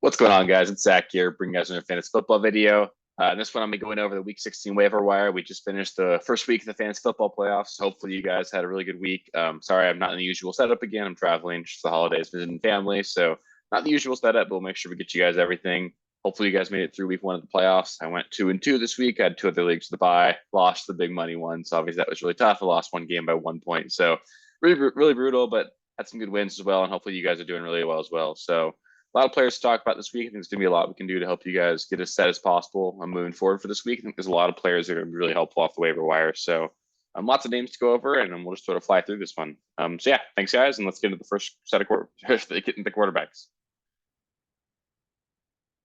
What's going on, guys? It's Zach here, bringing you guys another fantasy football video. This one, I'm going to be going over the Week 16 waiver wire. We just finished the first week of the fantasy football playoffs. Hopefully, you guys had a really good week. Sorry, I'm not in the usual setup again. I'm traveling just the holidays, visiting family, so not the usual setup, but we'll make sure we get you guys everything. Hopefully, you guys made it through week 1 of the playoffs. I went 2-2 this week. I had 2 other leagues to buy. Lost the big money one, so obviously that was really tough. I lost one game by 1 point, so really brutal, but had some good wins as well, and hopefully you guys are doing really well as well. So a lot of players to talk about this week. I think there's going to be a lot we can do to help you guys get as set as possible. I'm moving forward for this week. I think there's a lot of players that are going to be really helpful off the waiver wire. So lots of names to go over, and we'll just sort of fly through this one. So yeah, thanks guys, and let's get into the first set of getting the quarterbacks.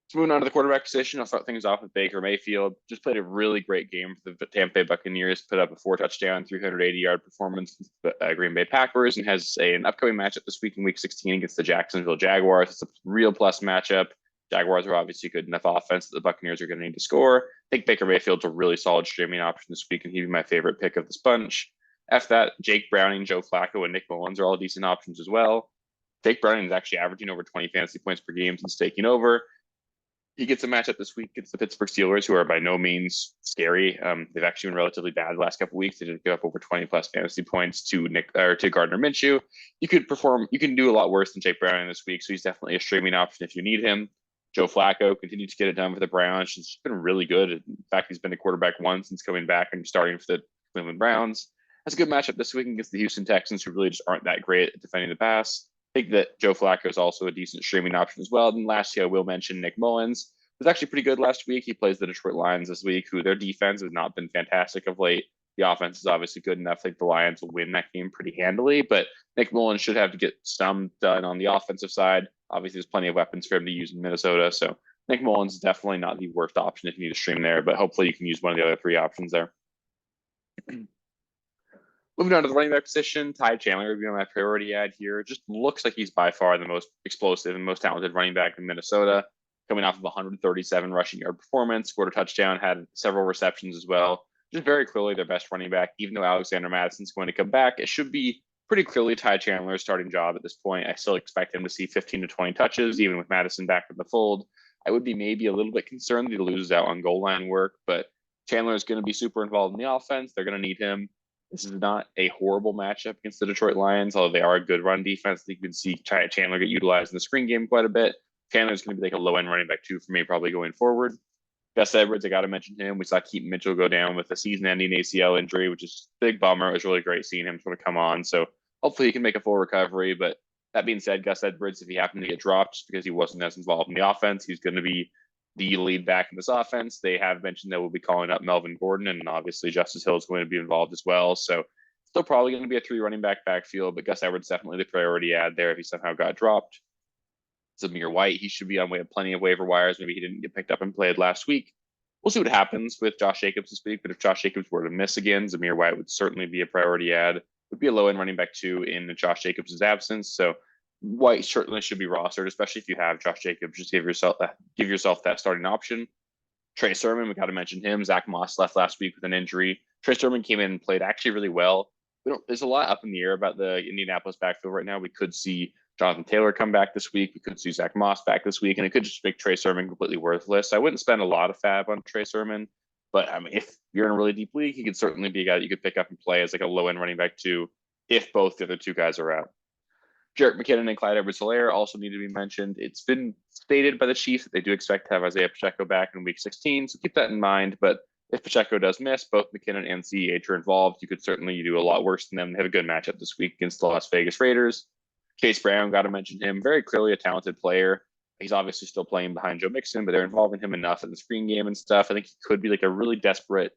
So moving on to the quarterback position, I'll start things off with Baker Mayfield. Just played a really great game for the Tampa Bay Buccaneers, put up a 4-touchdown, 380-yard performance with the Green Bay Packers, and has an upcoming matchup this week in Week 16 against the Jacksonville Jaguars. It's a real plus matchup. Jaguars are obviously good enough offense that the Buccaneers are going to need to score. I think Baker Mayfield's a really solid streaming option this week, and he'd be my favorite pick of this bunch. After that, Jake Browning, Joe Flacco, and Nick Mullins are all decent options as well. Jake Browning is actually averaging over 20 fantasy points per game since taking over. He gets a matchup this week against the Pittsburgh Steelers, who are by no means scary. They've actually been relatively bad the last couple of weeks. They did give up over 20 plus fantasy points to Gardner Minshew. You can do a lot worse than Jake Browning this week, so he's definitely a streaming option if you need him. Joe Flacco continues to get it done for the Browns. He's been really good. In fact, he's been a quarterback one since coming back and starting for the Cleveland Browns. That's a good matchup this week against the Houston Texans, who really just aren't that great at defending the pass. I think that Joe Flacco is also a decent streaming option as well. And lastly, I will mention Nick Mullins. Was actually pretty good last week. He plays the Detroit Lions this week, who their defense has not been fantastic of late. The offense is obviously good enough. I think the Lions will win that game pretty handily, but Nick Mullins should have to get some done on the offensive side. Obviously, there's plenty of weapons for him to use in Minnesota, so Nick Mullins is definitely not the worst option if you need to stream there, but hopefully you can use one of the other 3 options there. Moving on to the running back position, Ty Chandler would be my priority ad here. Just looks like he's by far the most explosive and most talented running back in Minnesota, coming off of 137 rushing yard performance, scored a touchdown, had several receptions as well. Just very clearly their best running back. Even though Alexander Madison's going to come back, it should be pretty clearly Ty Chandler's starting job at this point. I still expect him to see 15 to 20 touches, even with Madison back in the fold. I would be maybe a little bit concerned that he loses out on goal line work, but Chandler is going to be super involved in the offense. They're going to need him. This is not a horrible matchup against the Detroit Lions, although they are a good run defense. You can see Ty Chandler get utilized in the screen game quite a bit. Chandler's going to be like a low-end running back 2 for me probably going forward. Gus Edwards, I got to mention him. We saw Keaton Mitchell go down with a season-ending ACL injury, which is a big bummer. It was really great seeing him sort of come on. So hopefully he can make a full recovery. But that being said, Gus Edwards, if he happened to get dropped just because he wasn't as involved in the offense, he's going to be the lead back in this offense. They have mentioned that we'll be calling up Melvin Gordon, and obviously Justice Hill is going to be involved as well. So still probably going to be a 3 running back backfield, but Gus Edwards definitely the priority ad there if he somehow got dropped. Zamir White, he should be on plenty of waiver wires. Maybe he didn't get picked up and played last week. We'll see what happens with Josh Jacobs this week, but if Josh Jacobs were to miss again, Zamir White would certainly be a priority ad. Would be a low-end running back 2 in Josh Jacobs' absence. So White certainly should be rostered, especially if you have Josh Jacobs. Just give yourself that starting option. Trey Sermon, we got to mention him. Zach Moss left last week with an injury. Trey Sermon came in and played actually really well. There's a lot up in the air about the Indianapolis backfield right now. We could see Jonathan Taylor come back this week. We could see Zach Moss back this week, and it could just make Trey Sermon completely worthless. I wouldn't spend a lot of fab on Trey Sermon, but I mean, if you're in a really deep league, he could certainly be a guy that you could pick up and play as like a low-end running back 2 if both the other 2 guys are out. Jerick McKinnon and Clyde Edwards-Helaire also need to be mentioned. It's been stated by the Chiefs that they do expect to have Isaiah Pacheco back in Week 16, so keep that in mind. But if Pacheco does miss, both McKinnon and CEH are involved. You could certainly do a lot worse than them. They have a good matchup this week against the Las Vegas Raiders. Chase Brown, got to mention him. Very clearly a talented player. He's obviously still playing behind Joe Mixon, but they're involving him enough in the screen game and stuff. I think he could be like a really desperate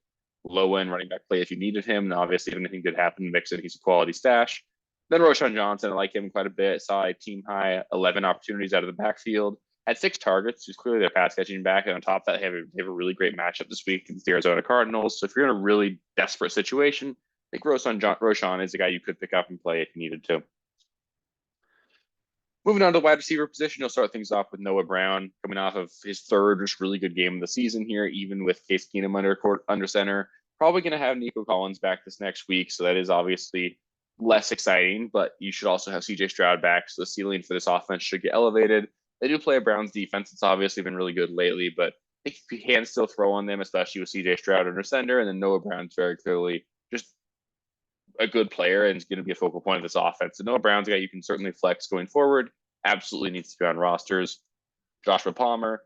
low-end running back play if you needed him. And obviously, if anything did happen to Mixon, he's a quality stash. Then Roschon Johnson, I like him quite a bit. Saw a team high 11 opportunities out of the backfield. Had 6 targets. He's clearly their pass catching back. And on top of that, they have a really great matchup this week against the Arizona Cardinals. So if you're in a really desperate situation, I think Roschon is a guy you could pick up and play if you needed to. Moving on to the wide receiver position, you'll start things off with Noah Brown coming off of his 3rd just really good game of the season here, even with Case Keenum under center. Probably going to have Nico Collins back this next week, so that is obviously less exciting, but you should also have CJ Stroud back, so the ceiling for this offense should get elevated. They do play a Browns defense. It's obviously been really good lately, but I think you can still throw on them, especially with CJ Stroud under center, and then Noah Brown's very clearly just a good player and is going to be a focal point of this offense. So Noah Brown's a guy you can certainly flex going forward. Absolutely needs to be on rosters. Joshua Palmer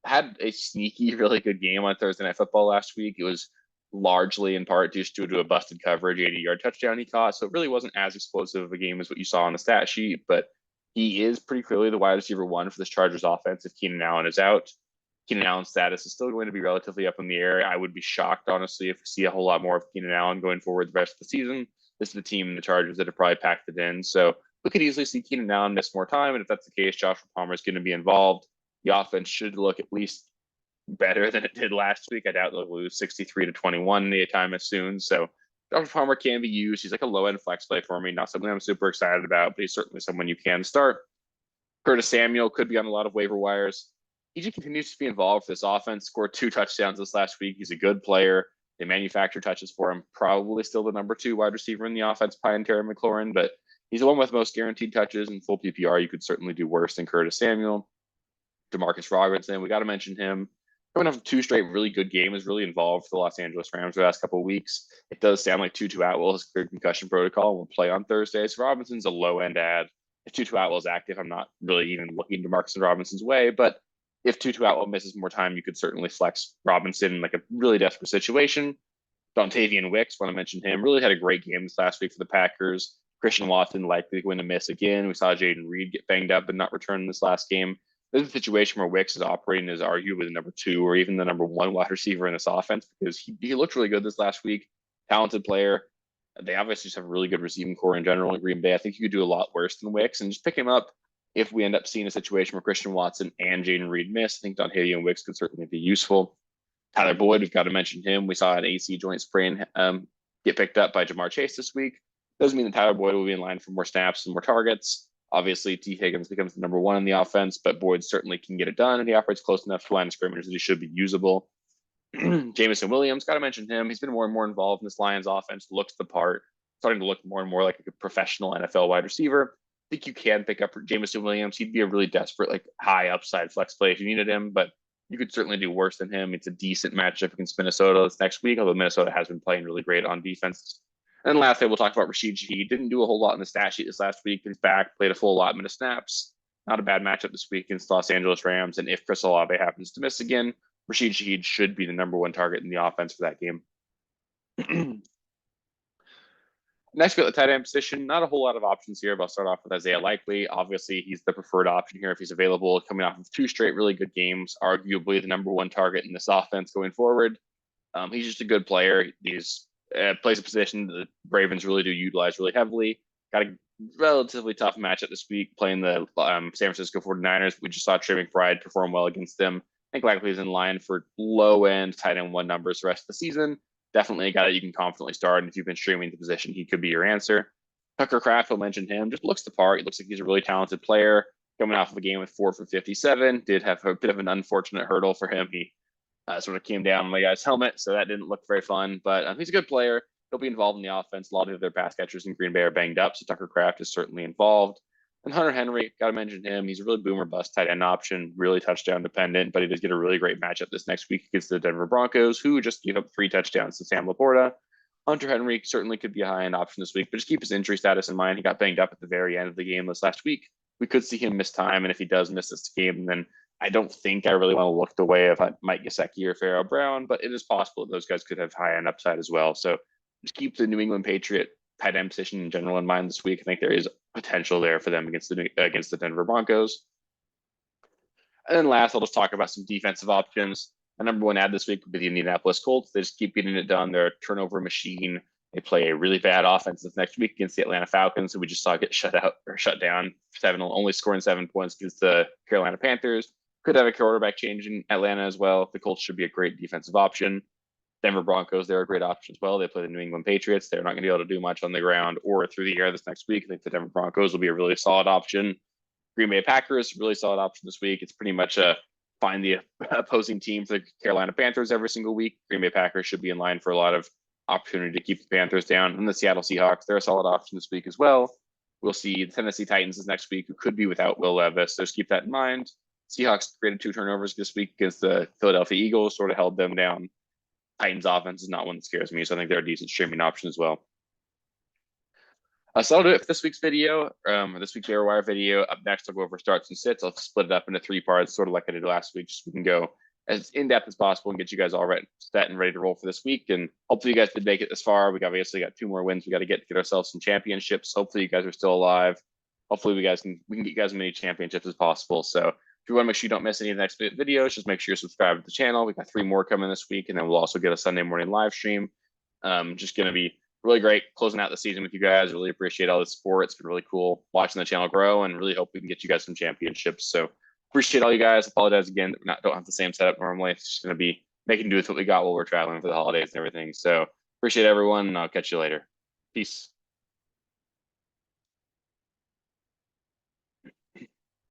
had a sneaky, really good game on Thursday Night Football last week. It was largely in part due to a busted coverage 80-yard touchdown he caught. So it really wasn't as explosive of a game as what you saw on the stat sheet, but he is pretty clearly the wide receiver one for this Chargers offense if Keenan Allen is out. Keenan Allen's status is still going to be relatively up in the air. I would be shocked, honestly, if we see a whole lot more of Keenan Allen going forward the rest of the season. This is the team in the Chargers that have probably packed it in. So we could easily see Keenan Allen miss more time. And if that's the case, Joshua Palmer is going to be involved. The offense should look at least better than it did last week. I doubt they'll lose 63-21 anytime as soon. So Joshua Palmer can be used. He's like a low-end flex play for me. Not something I'm super excited about, but he's certainly someone you can start. Curtis Samuel could be on a lot of waiver wires. He just continues to be involved for this offense. Scored 2 touchdowns this last week. He's a good player. They manufacture touches for him. Probably still the number 2 wide receiver in the offense behind Terry McLaurin, but he's the one with most guaranteed touches in full PPR. You could certainly do worse than Curtis Samuel. Demarcus Robinson, we got to mention him. Coming off 2 straight really good games, really involved for the Los Angeles Rams the last couple of weeks. It does sound like Tutu Atwell has cleared concussion protocol and will play on Thursday. So Robinson's a low-end ad. If Tutu Atwell is active, I'm not really even looking to Marcus Robinson's way, but if Tutu Atwell misses more time, you could certainly flex Robinson in like a really desperate situation. Dontavian Wicks, want to mention him, really had a great game this last week for the Packers. Christian Watson likely going to miss again. We saw Jaden Reed get banged up and not return in this last game. This is a situation where Wicks is operating as arguably the number 2 or even the number 1 wide receiver in this offense because he looked really good this last week. Talented player. They obviously just have a really good receiving core in general in Green Bay. I think you could do a lot worse than Wicks and just pick him up if we end up seeing a situation where Christian Watson and Jaden Reed miss. I think Dontavian Wicks could certainly be useful. Tyler Boyd, we've got to mention him. We saw an AC joint sprain get picked up by Jamar Chase this week. Doesn't mean that Tyler Boyd will be in line for more snaps and more targets. Obviously, T. Higgins becomes the number 1 in the offense, but Boyd certainly can get it done, and he operates close enough to line of scrimmage that he should be usable. Jameson Williams, got to mention him. He's been more and more involved in this Lions offense, looks the part, starting to look more and more like a professional NFL wide receiver. I think you can pick up Jameson Williams. He'd be a really desperate, like high upside flex play if you needed him, but you could certainly do worse than him. It's a decent matchup against Minnesota this next week, although Minnesota has been playing really great on defense. And then lastly, we'll talk about Rashid Shaheed. Didn't do a whole lot in the stat sheet this last week, but he's back, played a full allotment of snaps. Not a bad matchup this week against Los Angeles Rams. And if Chris Olave happens to miss again, Rashid Shaheed should be the number 1 target in the offense for that game. Next, we got the tight end position. Not a whole lot of options here, but I'll start off with Isaiah Likely. Obviously, he's the preferred option here if he's available, coming off of 2 straight really good games, arguably the number 1 target in this offense going forward. He's just a good player. He's plays a position that the Ravens really do utilize really heavily. Got a relatively tough matchup this week playing the San Francisco 49ers. We just saw Trey McBride perform well against them. I think Likely is in line for low-end tight end 1 numbers the rest of the season. Definitely a guy that you can confidently start, and if you've been streaming the position, he could be your answer. Tucker Kraft, I'll mention him, just looks the part. He looks like he's a really talented player. Coming off of a game with 4 for 57, did have a bit of an unfortunate hurdle for him. He sort of came down on my guy's helmet, so that didn't look very fun, but he's a good player. He'll be involved in the offense. A lot of their pass catchers in Green Bay are banged up, so Tucker Kraft is certainly involved. And Hunter Henry, got to mention him. He's a really boomer bust tight end option, really touchdown dependent, but he does get a really great matchup this next week against the Denver Broncos, who just gave up 3 touchdowns to Sam Laporta. Hunter Henry certainly could be a high end option this week, but just keep his injury status in mind. He got banged up at the very end of the game this last week. We could see him miss time, and if he does miss this game, then I don't think I really want to look the way of Mike Gesicki or Pharaoh Brown, but it is possible that those guys could have high end upside as well. So just keep the New England Patriot tight end position in general in mind this week. I think there is potential there for them against the Denver Broncos. And then last, I'll just talk about some defensive options. My number 1 ad this week would be the Indianapolis Colts. They just keep getting it done. They're a turnover machine. They play a really bad offense this next week against the Atlanta Falcons, who we just saw get shut down, only scoring 7 points against the Carolina Panthers. Could have a quarterback change in Atlanta as well. The Colts should be a great defensive option. Denver Broncos, they're a great option as well. They play the New England Patriots. They're not going to be able to do much on the ground or through the air this next week. I think the Denver Broncos will be a really solid option. Green Bay Packers, really solid option this week. It's pretty much find the opposing team for the Carolina Panthers every single week. Green Bay Packers should be in line for a lot of opportunity to keep the Panthers down. And the Seattle Seahawks, they're a solid option this week as well. We'll see the Tennessee Titans this next week, who could be without Will Levis. So just keep that in mind. Seahawks created 2 turnovers this week against the Philadelphia Eagles, sort of held them down. Titans offense is not one that scares me, so I think they're a decent streaming option as well. So that'll do it for this week's video, this week's wire video. Up next, I'll go over starts and sits. I'll split it up into 3 parts, sort of like I did last week, just so we can go as in-depth as possible and get you guys all set and ready to roll for this week. And hopefully you guys did make it this far. We obviously got 2 more wins. We got to get ourselves some championships. Hopefully you guys are still alive. Hopefully we can get you guys as many championships as possible. So if you want to make sure you don't miss any of the next videos, just make sure you're subscribed to the channel. We got 3 more coming this week, and then we'll also get a Sunday morning live stream. Just going to be really great closing out the season with you guys. Really appreciate all the support. It's been really cool watching the channel grow, and really hope we can get you guys some championships. So appreciate all you guys. Apologize again that we don't have the same setup normally. It's just going to be making do with what we got while we're traveling for the holidays and everything. So appreciate everyone, and I'll catch you later. Peace.